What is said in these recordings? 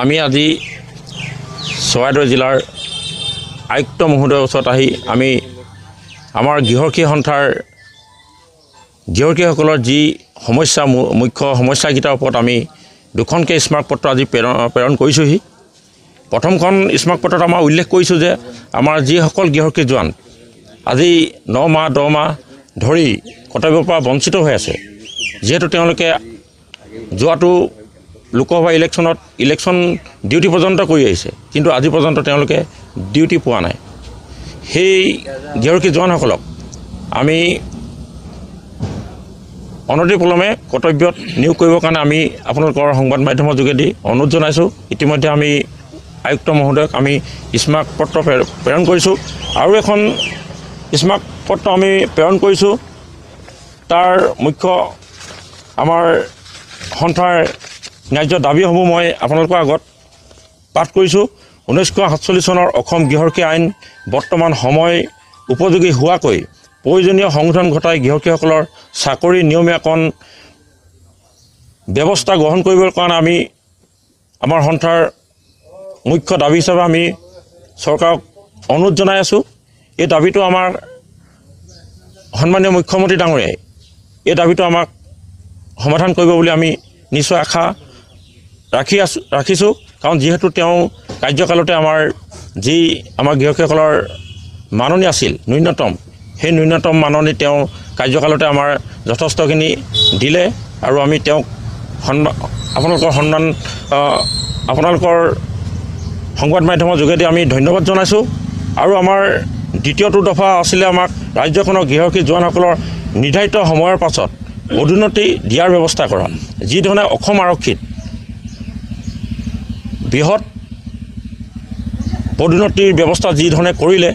আমি আজি চৰাইদেউ জিলাৰ আয়ুক্ত মহোদয়ৰ ওচৰত আহি আমি আমাৰ গৃহকী সন্থাৰ গৃহকীসকলৰ যি সমস্যা মুখ্য সমস্যাকেইটাৰ ওপৰত আমি দুখনকৈ স্মাৰকপত্ৰ আজি প্ৰেৰণ কৰিছোঁহি। প্ৰথমখন স্মাৰকপত্ৰত আমাৰ উল্লেখ কৰিছোঁ যে আমাৰ যিসকল গৃহকী জোৱান আজি 9 মাহ 10 মাহ ধৰি কৰ্তব্যৰ পৰা বঞ্চিত হৈ আছে, যিহেতু তেওঁলোকে যোৱাটো লোকসভা ইলেকশ্যন ডিউটি পৰ্যন্ত কৰি আহিছে, কিন্তু আজি পৰ্যন্ত তেওঁলোকে ডিউটি পোৱা নাই। সেই গৃহকী জোৱানসকলক আমি অনতিপলমে কৰ্তব্যত নিয়োগ কৰিবৰ কাৰণে আমি আপোনালোকৰ সংবাদ মাধ্যমৰ যোগেদি অনুৰোধ জনাইছোঁ। ইতিমধ্যে আমি আয়ুক্ত মহোদয়ক আমি স্মাৰকপত্ৰ প্ৰেৰণ কৰিছোঁ। আৰু এখন স্মাৰকপত্ৰ আমি প্ৰেৰণ কৰিছোঁ। তাৰ মুখ্য আমাৰ সন্থাৰ ন্যায্য দাবীসমূহ মই আপোনালোকৰ আগত পাঠ কৰিছোঁ। 1947 চনৰ অসম গৃহকী আইন বৰ্তমান সময় উপযোগী হোৱাকৈ প্ৰয়োজনীয় সংশোধন ঘটাই গৃহকীসকলৰ চাকৰি নিয়মীয়াকৰণ ব্যৱস্থা গ্ৰহণ কৰিবৰ কাৰণে আমি আমাৰ সন্থাৰ মুখ্য দাবী হিচাপে আমি চৰকাৰক অনুৰোধ জনাই আছোঁ। এই দাবীটো আমাৰ সন্মানীয় মুখ্যমন্ত্ৰী ডাঙৰীয়াই এই দাবীটো আমাক সমাধান কৰিব বুলি আমি নিশ্চয় আশা ৰাখিছোঁ। কাৰণ যিহেতু তেওঁ কাৰ্যকালতে আমাৰ যি আমাৰ গৃহকীসকলৰ মাননি আছিল ন্যূনতম, সেই ন্যূনতম মাননি তেওঁ কাৰ্যকালতে আমাৰ যথেষ্টখিনি দিলে। আৰু আমি তেওঁক আপোনালোকৰ সংবাদ মাধ্যমৰ যোগেদি আমি ধন্যবাদ জনাইছোঁ। আৰু আমাৰ দ্বিতীয়টো দফা আছিলে আমাক ৰাজ্যখনৰ গৃহকী জোৱানসকলৰ নিৰ্ধাৰিত সময়ৰ পাছত পদোন্নতি দিয়াৰ ব্যৱস্থা কৰা। যিধৰণে অসম আৰক্ষীত বৃহৎ পদোন্নতিৰ ব্যৱস্থা যিধৰণে কৰিলে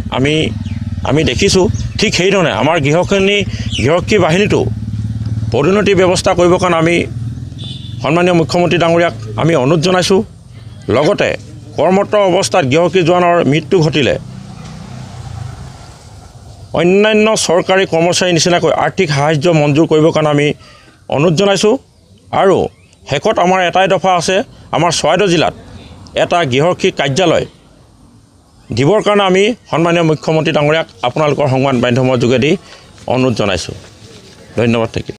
আমি দেখিছোঁ, ঠিক সেইধৰণে আমাৰ গৃহকী বাহিনীটো পদোন্নতিৰ ব্যৱস্থা কৰিবৰ কাৰণে আমি সন্মানীয় মুখ্যমন্ত্ৰী ডাঙৰীয়াক আমি অনুৰোধ জনাইছোঁ। লগতে কৰ্মৰত অৱস্থাত গৃহকী জোৱানৰ মৃত্যু ঘটিলে অন্যান্য চৰকাৰী কৰ্মচাৰীৰ নিচিনাকৈ আৰ্থিক সাহায্য মঞ্জুৰ কৰিবৰ কাৰণে আমি অনুৰোধ জনাইছোঁ। আৰু শেষত আমাৰ এটাই দফা আছে, আমাৰ চৰাইদেউ জিলাত এটা গৃহকী কাৰ্যালয় দিবৰ কাৰণে আমি সন্মানীয় মুখ্যমন্ত্ৰী ডাঙৰীয়াক আপোনালোকৰ সংবাদ মাধ্যমৰ যোগেদি অনুৰোধ জনাইছোঁ। ধন্যবাদ থাকিল।